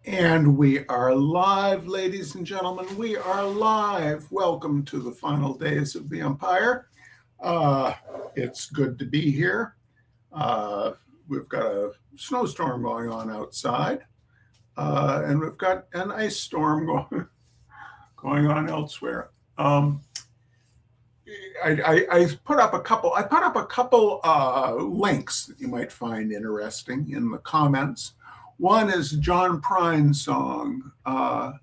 And we are live, ladies and gentlemen. We are live. Welcome to the final days of the Empire. Uh, it's good to be here. We've got a snowstorm going on outside, and we've got an ice storm going on elsewhere. I put up a couple. I put up a couple links that you might find interesting in the comments. One is a John Prine song that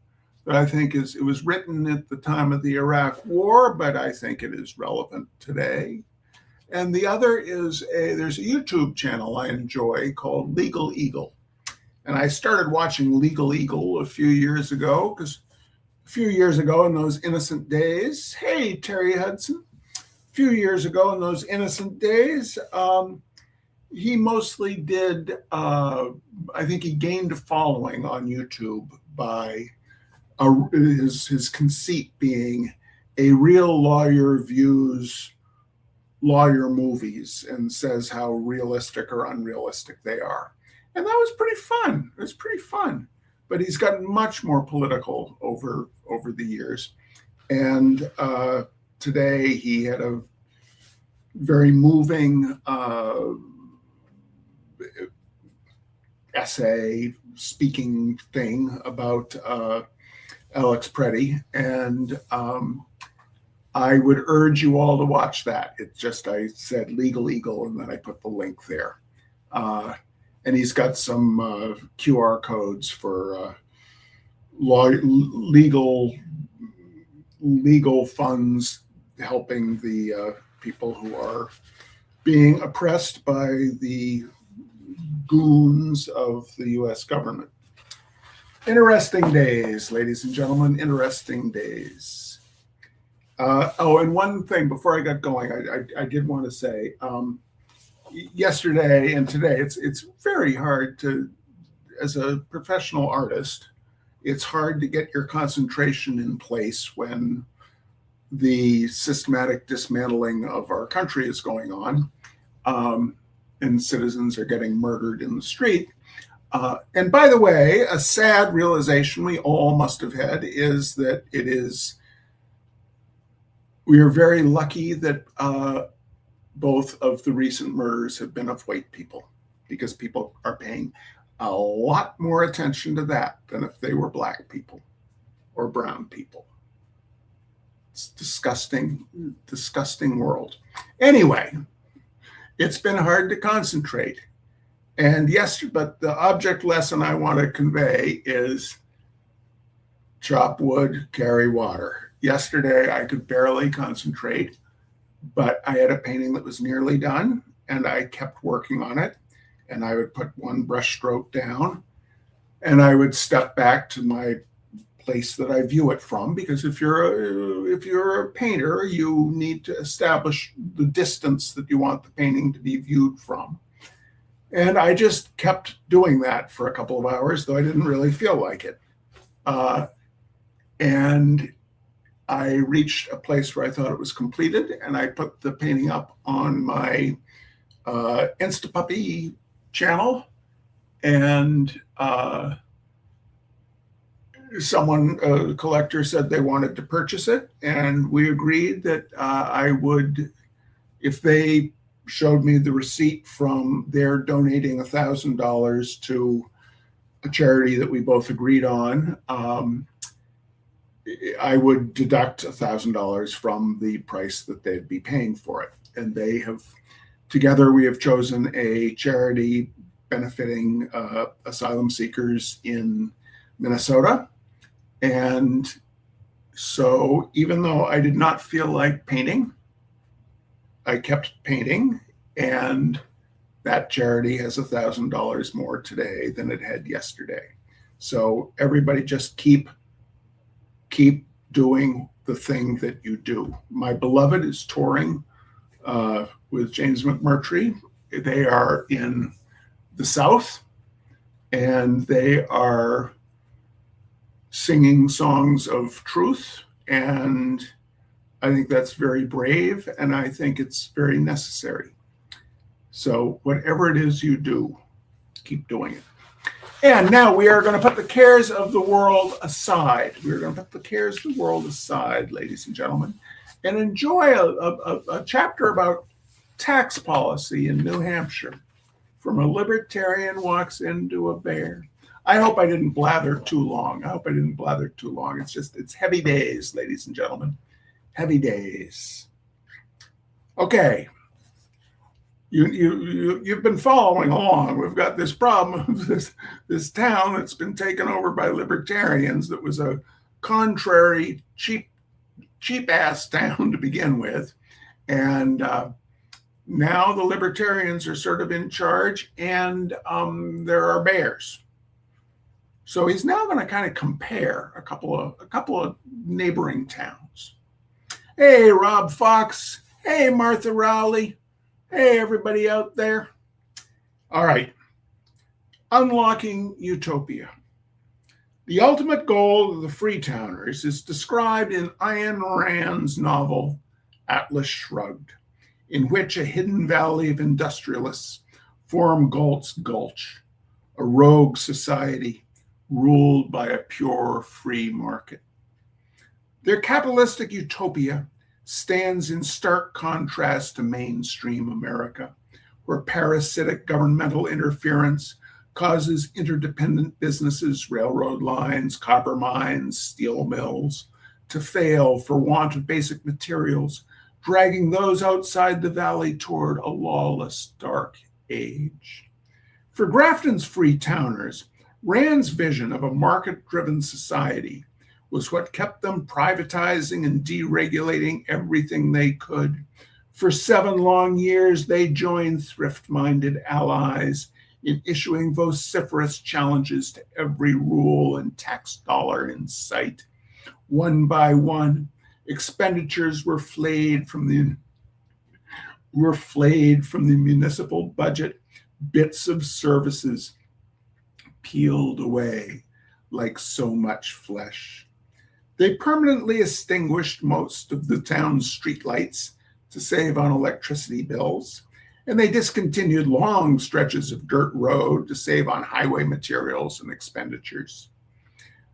I think it was written at the time of the Iraq War, but I think it is relevant today. And the other is there's a YouTube channel I enjoy called Legal Eagle. And I started watching Legal Eagle a few years ago because a few years ago in those innocent days, hey, Terry Hudson, a few years ago in those innocent days, he mostly did, I think he gained a following on YouTube by his conceit being a real lawyer views lawyer movies and says how realistic or unrealistic they are. And that was pretty fun. It was pretty fun. But he's gotten much more political over the years. And today he had a very moving essay speaking thing about Alex Preddy, and I would urge you all to watch that. It's just, I said Legal Eagle, and then I put the link there. And he's got some QR codes for legal funds helping the people who are being oppressed by the goons of the U.S. government. Interesting days, ladies and gentlemen, interesting days. And one thing before I got going, I did want to say, yesterday and today, it's very hard to, as a professional artist, it's hard to get your concentration in place when the systematic dismantling of our country is going on, and citizens are getting murdered in the street. And by the way, a sad realization we all must have had is that we are very lucky that both of the recent murders have been of white people, because people are paying a lot more attention to that than if they were black people or brown people. It's disgusting, disgusting world. Anyway, it's been hard to concentrate. And yes, but the object lesson I want to convey is chop wood, carry water. Yesterday, I could barely concentrate, but I had a painting that was nearly done, and I kept working on it. And I would put one brush stroke down, and I would step back to my place that I view it from, because if you're a painter, you need to establish the distance that you want the painting to be viewed from. And I just kept doing that for a couple of hours, though I didn't really feel like it. And I reached a place where I thought it was completed, and I put the painting up on my Instapuppy channel, and a collector said they wanted to purchase it, and we agreed that I would, if they showed me the receipt from their donating $1,000 to a charity that we both agreed on, I would deduct $1,000 from the price that they'd be paying for it. And together we have chosen a charity benefiting asylum seekers in Minnesota. And so even though I did not feel like painting, I kept painting, and that charity has $1,000 more today than it had yesterday. So everybody just keep doing the thing that you do. My beloved is touring with James McMurtry. They are in the South, and they are singing songs of truth, and I think that's very brave, and I think it's very necessary. So whatever it is you do, keep doing it. And now we are going to put the cares of the world aside. We're going to put the cares of the world aside, ladies and gentlemen, and enjoy a chapter about tax policy in New Hampshire. From a libertarian walks into a bear. I hope I didn't blather too long. It's heavy days, ladies and gentlemen. Heavy days. Okay. You've been following along. We've got this problem of this town that's been taken over by libertarians that was a contrary, cheap-ass town to begin with. And now the libertarians are sort of in charge, and there are bears. So he's now going to kind of compare a couple of neighboring towns. Hey, Rob Fox. Hey, Martha Rowley. Hey, everybody out there. All right. Unlocking Utopia. The ultimate goal of the Freetowners is described in Ayn Rand's novel, Atlas Shrugged, in which a hidden valley of industrialists form Galt's Gulch, a rogue society ruled by a pure free market. Their capitalistic utopia stands in stark contrast to mainstream America, where parasitic governmental interference causes interdependent businesses, railroad lines, copper mines, steel mills, to fail for want of basic materials, dragging those outside the valley toward a lawless dark age. For Grafton's Freetowners, Rand's vision of a market-driven society was what kept them privatizing and deregulating everything they could. For 7 long years, they joined thrift-minded allies in issuing vociferous challenges to every rule and tax dollar in sight. One by one, expenditures were flayed from the municipal budget, bits of services peeled away like so much flesh. They permanently extinguished most of the town's streetlights to save on electricity bills, and they discontinued long stretches of dirt road to save on highway materials and expenditures.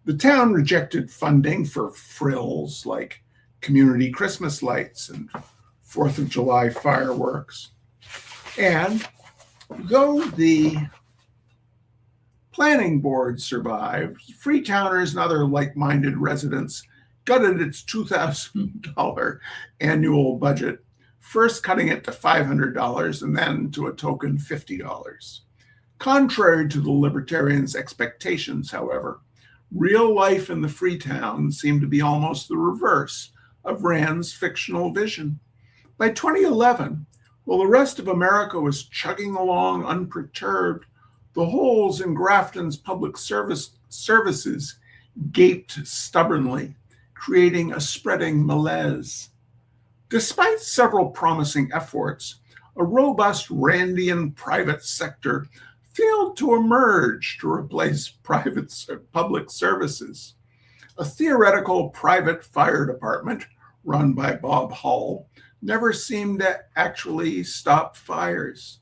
The town rejected funding for frills like community Christmas lights and 4th of July fireworks. And though the planning board survived, Freetowners and other like-minded residents gutted its $2,000 annual budget, first cutting it to $500 and then to a token $50. Contrary to the libertarians' expectations, however, real life in the Freetown seemed to be almost the reverse of Rand's fictional vision. By 2011, while the rest of America was chugging along unperturbed, the holes in Grafton's public services gaped stubbornly, creating a spreading malaise. Despite several promising efforts, a robust Randian private sector failed to emerge to replace public services. A theoretical private fire department run by Bob Hull never seemed to actually stop fires.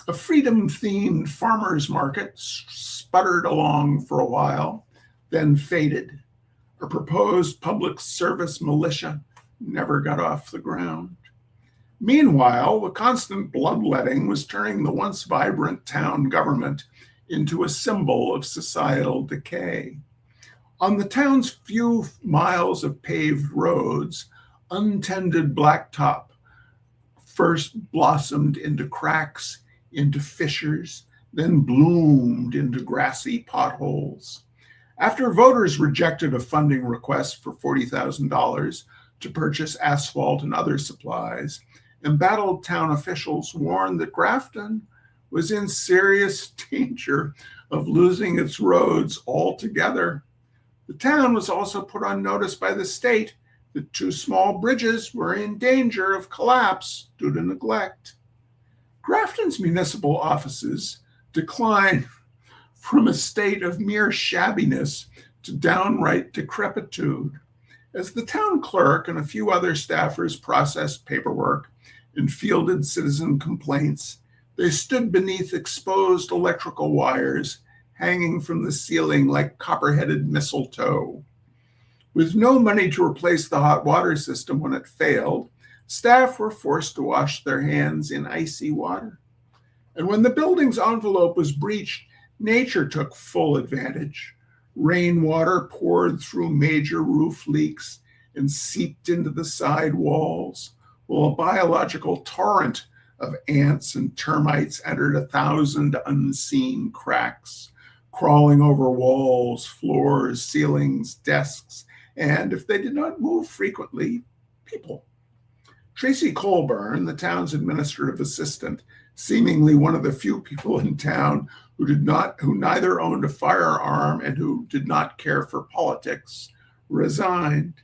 A freedom-themed farmers market sputtered along for a while, then faded. A proposed public service militia never got off the ground. Meanwhile, the constant bloodletting was turning the once vibrant town government into a symbol of societal decay. On the town's few miles of paved roads, untended blacktop first blossomed into cracks, into fissures, then bloomed into grassy potholes. After voters rejected a funding request for $40,000 to purchase asphalt and other supplies, embattled town officials warned that Grafton was in serious danger of losing its roads altogether. The town was also put on notice by the state that 2 small bridges were in danger of collapse due to neglect. Grafton's municipal offices declined from a state of mere shabbiness to downright decrepitude. As the town clerk and a few other staffers processed paperwork and fielded citizen complaints, they stood beneath exposed electrical wires, hanging from the ceiling like copper-headed mistletoe. With no money to replace the hot water system when it failed, staff were forced to wash their hands in icy water. And when the building's envelope was breached, nature took full advantage. Rainwater poured through major roof leaks and seeped into the side walls, while a biological torrent of ants and termites entered 1,000 unseen cracks, crawling over walls, floors, ceilings, desks, and, if they did not move frequently, people. Tracy Colburn, the town's administrative assistant, seemingly one of the few people in town who neither owned a firearm and who did not care for politics, resigned.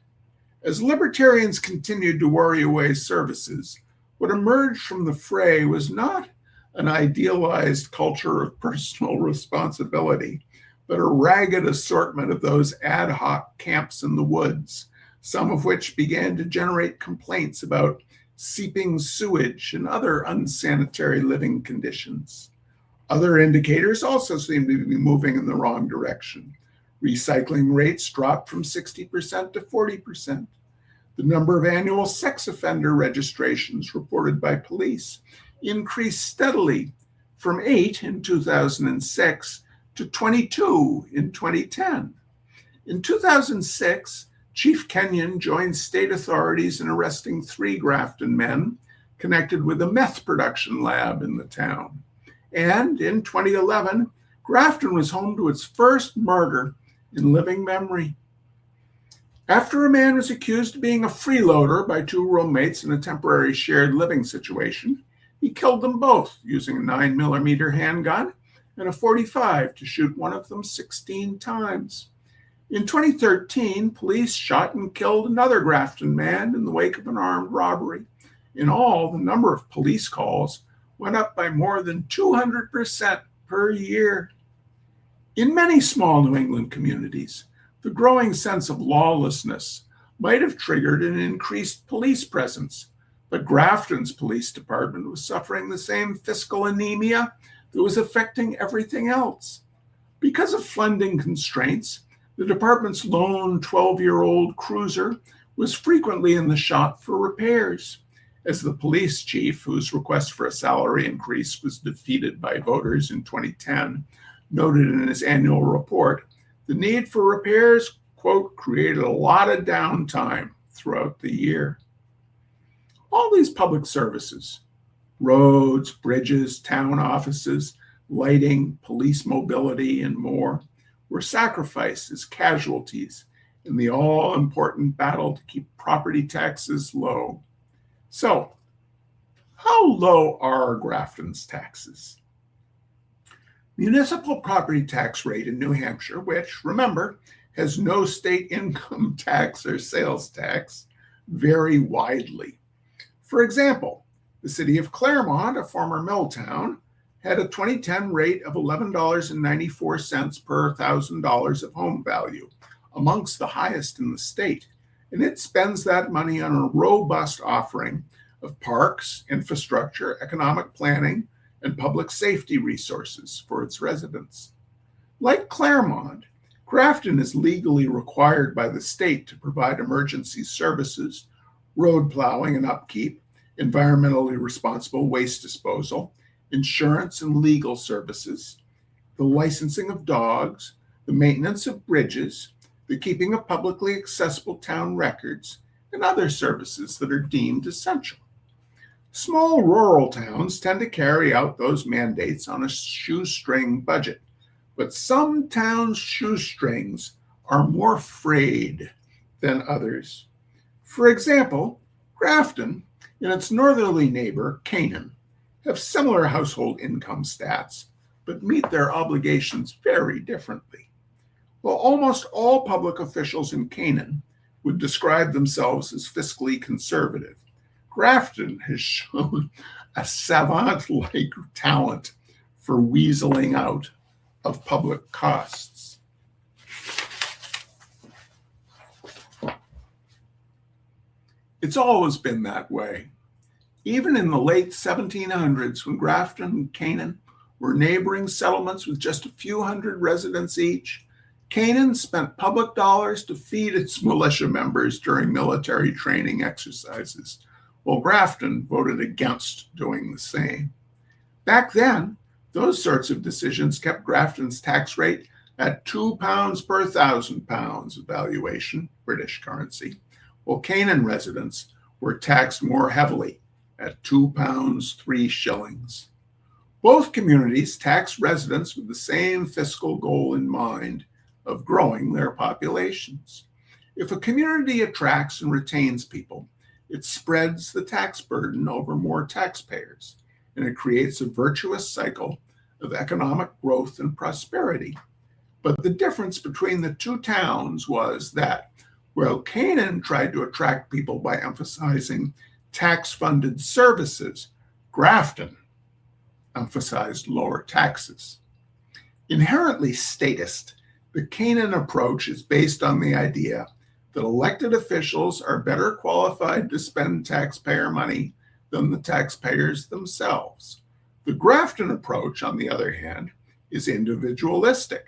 As libertarians continued to worry away services, what emerged from the fray was not an idealized culture of personal responsibility, but a ragged assortment of those ad hoc camps in the woods, some of which began to generate complaints about seeping sewage and other unsanitary living conditions. Other indicators also seem to be moving in the wrong direction. Recycling rates dropped from 60% to 40%. The number of annual sex offender registrations reported by police increased steadily from 8 in 2006 to 22 in 2010. In 2006, Chief Kenyon joined state authorities in arresting 3 Grafton men connected with a meth production lab in the town. And in 2011, Grafton was home to its first murder in living memory. After a man was accused of being a freeloader by 2 roommates in a temporary shared living situation, he killed them both using a 9mm handgun and a .45 to shoot one of them 16 times. In 2013, police shot and killed another Grafton man in the wake of an armed robbery. In all, the number of police calls went up by more than 200% per year. In many small New England communities, the growing sense of lawlessness might have triggered an increased police presence, but Grafton's police department was suffering the same fiscal anemia that was affecting everything else. Because of funding constraints, the department's lone 12-year-old cruiser was frequently in the shop for repairs. As the police chief, whose request for a salary increase was defeated by voters in 2010, noted in his annual report, the need for repairs, quote, created a lot of downtime throughout the year. All these public services, roads, bridges, town offices, lighting, police mobility, and more, were sacrificed as casualties in the all-important battle to keep property taxes low. So, how low are Grafton's taxes? Municipal property tax rate in New Hampshire, which, remember, has no state income tax or sales tax, vary widely. For example, the city of Claremont, a former mill town, had a 2010 rate of $11.94 per $1,000 of home value, amongst the highest in the state, and it spends that money on a robust offering of parks, infrastructure, economic planning, and public safety resources for its residents. Like Claremont, Grafton is legally required by the state to provide emergency services, road plowing and upkeep, environmentally responsible waste disposal, insurance and legal services, the licensing of dogs, the maintenance of bridges, the keeping of publicly accessible town records, and other services that are deemed essential. Small rural towns tend to carry out those mandates on a shoestring budget, but some towns' shoestrings are more frayed than others. For example, Grafton and its northerly neighbor, Canaan, have similar household income stats, but meet their obligations very differently. While almost all public officials in Canaan would describe themselves as fiscally conservative, Grafton has shown a savant-like talent for weaseling out of public costs. It's always been that way. Even in the late 1700s, when Grafton and Canaan were neighboring settlements with just a few hundred residents each. Canaan spent public dollars to feed its militia members during military training exercises, while Grafton voted against doing the same. Back then, those sorts of decisions kept Grafton's tax rate at £2 per £1,000 of valuation, British currency, while Canaan residents were taxed more heavily at £2 3 shillings. Both communities taxed residents with the same fiscal goal in mind of growing their populations. If a community attracts and retains people, it spreads the tax burden over more taxpayers, and it creates a virtuous cycle of economic growth and prosperity. But the difference between the two towns was that, while Canaan tried to attract people by emphasizing tax-funded services, Grafton emphasized lower taxes. Inherently statist, the Canaan approach is based on the idea that elected officials are better qualified to spend taxpayer money than the taxpayers themselves. The Grafton approach, on the other hand, is individualistic.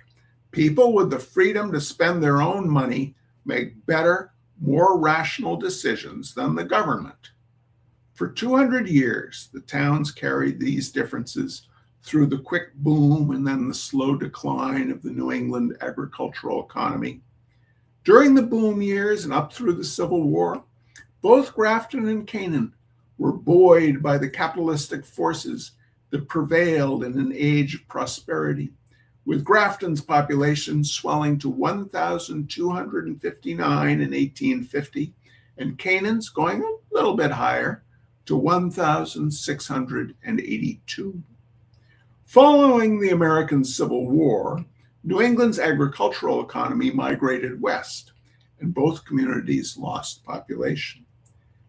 People with the freedom to spend their own money make better, more rational decisions than the government. For 200 years, the towns carried these differences through the quick boom and then the slow decline of the New England agricultural economy. During the boom years and up through the Civil War, both Grafton and Canaan were buoyed by the capitalistic forces that prevailed in an age of prosperity, with Grafton's population swelling to 1,259 in 1850 and Canaan's going a little bit higher to 1,682. Following the American Civil War, New England's agricultural economy migrated west, and both communities lost population.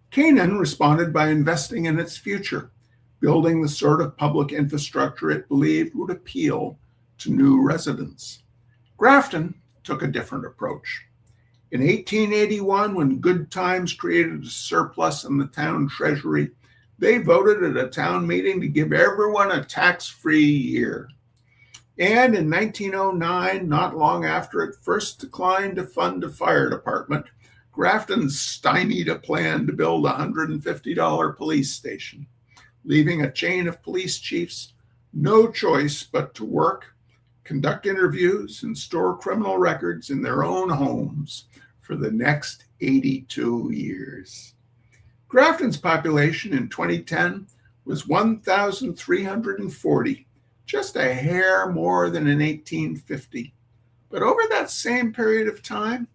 Canaan responded by investing in its future, building the sort of public infrastructure it believed would appeal to new residents. Grafton took a different approach. In 1881, when Good Times created a surplus in the town treasury, they voted at a town meeting to give everyone a tax-free year. And in 1909, not long after it first declined to fund a fire department, Grafton stymied a plan to build a $150 police station, leaving a chain of police chiefs no choice but to work, conduct interviews, and store criminal records in their own homes for the next 82 years. Grafton's population in 2010 was 1,340, just a hair more than in 1850. But over that same period of time,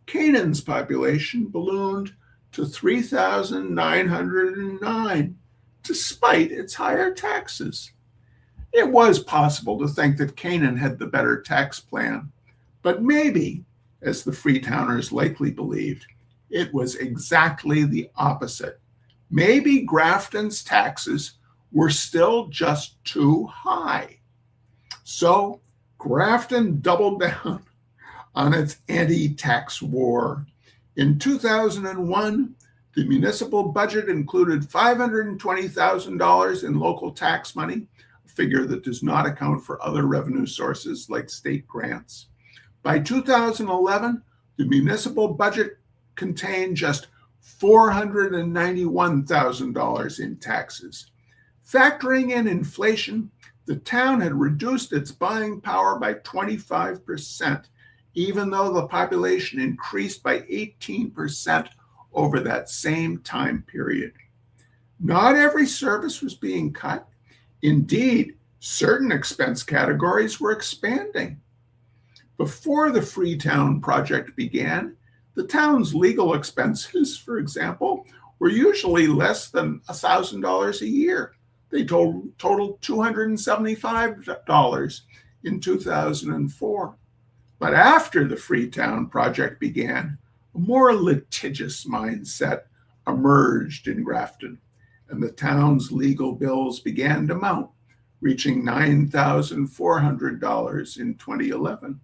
Canaan's population ballooned to 3,909, despite its higher taxes. It was possible to think that Canaan had the better tax plan, but maybe, as the Freetowners likely believed, it was exactly the opposite. Maybe Grafton's taxes were still just too high. So Grafton doubled down on its anti-tax war. In 2001, the municipal budget included $520,000 in local tax money, a figure that does not account for other revenue sources like state grants. By 2011, the municipal budget contained just $491,000 in taxes. Factoring in inflation, the town had reduced its buying power by 25%, even though the population increased by 18% over that same time period. Not every service was being cut. Indeed, certain expense categories were expanding. Before the Freetown project began, the town's legal expenses, for example, were usually less than $1,000 a year. They totaled $275 in 2004. But after the Freetown project began, a more litigious mindset emerged in Grafton, and the town's legal bills began to mount, reaching $9,400 in 2011.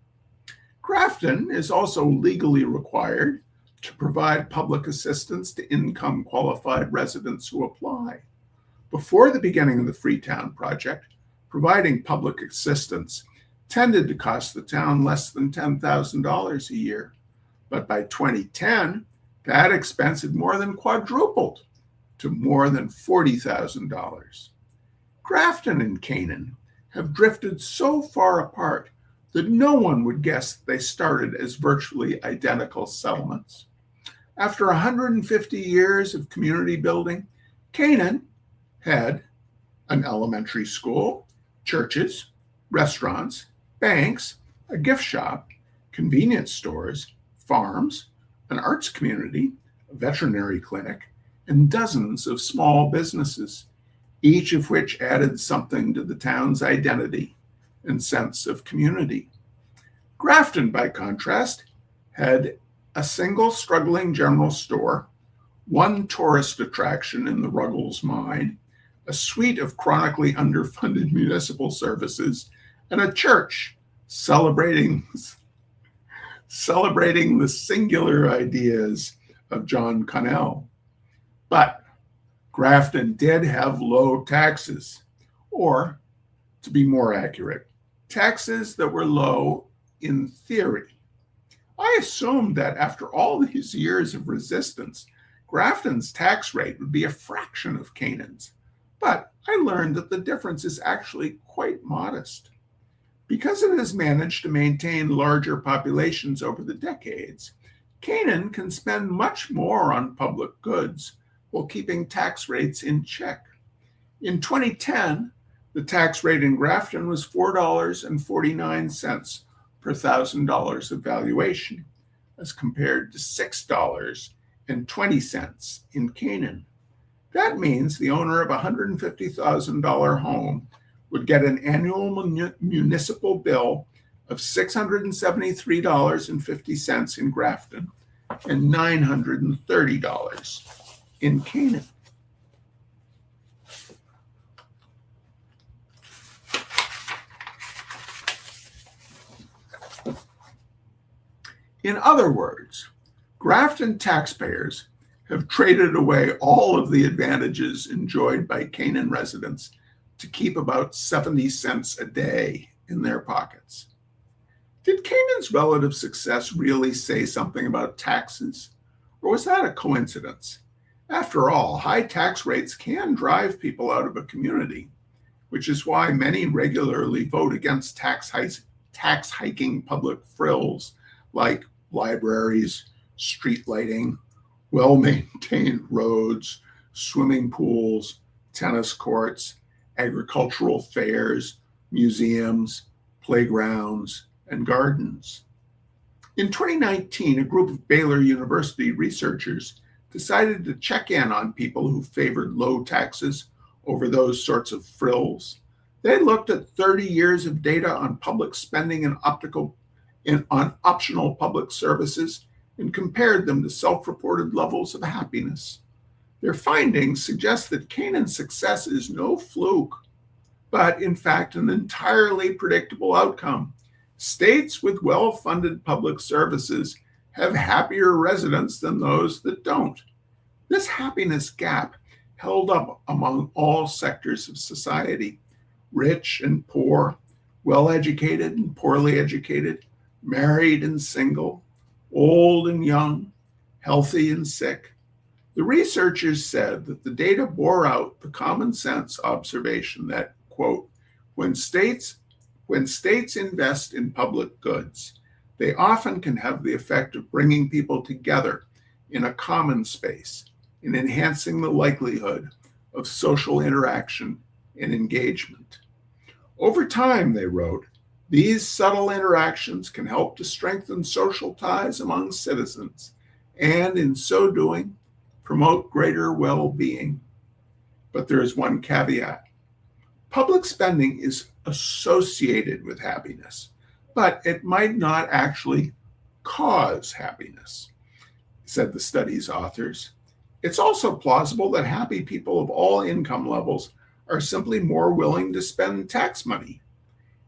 Grafton is also legally required to provide public assistance to income-qualified residents who apply. Before the beginning of the Freetown project, providing public assistance tended to cost the town less than $10,000 a year. But by 2010, that expense had more than quadrupled to more than $40,000. Grafton and Canaan have drifted so far apart that no one would guess they started as virtually identical settlements. After 150 years of community building, Canaan had an elementary school, churches, restaurants, banks, a gift shop, convenience stores, farms, an arts community, a veterinary clinic, and dozens of small businesses, each of which added something to the town's identity and sense of community. Grafton, by contrast, had a single struggling general store, one tourist attraction in the Ruggles mine, a suite of chronically underfunded municipal services, and a church celebrating the singular ideas of John Connell. But Grafton did have low taxes, or, to be more accurate, taxes that were low in theory. I assumed that after all these years of resistance, Grafton's tax rate would be a fraction of Canaan's, but I learned that the difference is actually quite modest. Because it has managed to maintain larger populations over the decades, Canaan can spend much more on public goods while keeping tax rates in check. In 2010, the tax rate in Grafton was $4.49 per $1,000 of valuation, as compared to $6.20 in Canaan. That means the owner of a $150,000 home would get an annual municipal bill of $673.50 in Grafton and $930 in Canaan. In other words, Grafton taxpayers have traded away all of the advantages enjoyed by Canaan residents to keep about 70 cents a day in their pockets. Did Canaan's relative success really say something about taxes, or was that a coincidence? After all, high tax rates can drive people out of a community, which is why many regularly vote against tax hiking public frills like libraries, street lighting, well-maintained roads, swimming pools, tennis courts, agricultural fairs, museums, playgrounds, and gardens. In 2019, a group of Baylor University researchers decided to check in on people who favored low taxes over those sorts of frills. They looked at 30 years of data on public spending and on optional public services and compared them to self-reported levels of happiness. Their findings suggest that Canaan's success is no fluke, but in fact an entirely predictable outcome. States with well-funded public services have happier residents than those that don't. This happiness gap held up among all sectors of society, rich and poor, well-educated and poorly educated, married and single, old and young, healthy and sick. The researchers said that the data bore out the common sense observation that, quote, when states invest in public goods, they often can have the effect of bringing people together in a common space and enhancing the likelihood of social interaction and engagement. Over time, they wrote, these subtle interactions can help to strengthen social ties among citizens and, in so doing, promote greater well-being. But there is one caveat. Public spending is associated with happiness, but it might not actually cause happiness, said the study's authors. It's also plausible that happy people of all income levels are simply more willing to spend tax money.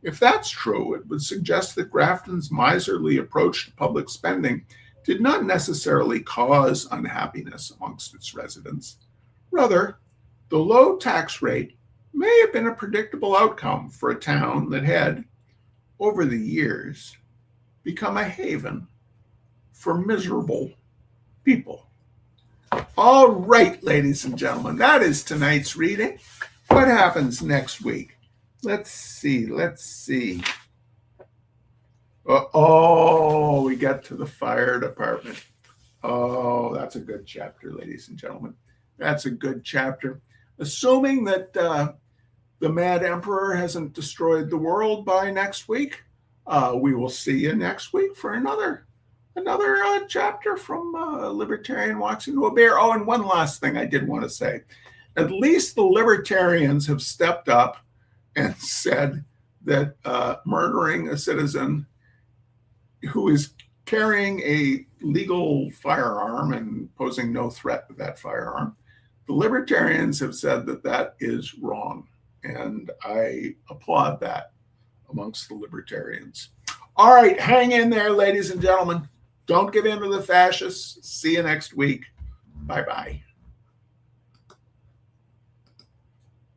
If that's true, it would suggest that Grafton's miserly approach to public spending did not necessarily cause unhappiness amongst its residents. Rather, the low tax rate may have been a predictable outcome for a town that had, over the years, become a haven for miserable people. All right, ladies and gentlemen, that is tonight's reading. What happens next week? Let's see. Oh, we got to the fire department. Oh, that's a good chapter, ladies and gentlemen. That's a good chapter. Assuming that the Mad Emperor hasn't destroyed the world by next week, we will see you next week for another chapter from Libertarian Walks into a Bear. Oh, and one last thing I did want to say. At least the libertarians have stepped up and said that murdering a citizen who is carrying a legal firearm and posing no threat with that firearm, the libertarians have said that that is wrong. And I applaud that amongst the libertarians. All right, hang in there, ladies and gentlemen. Don't give in to the fascists. See you next week. Bye-bye.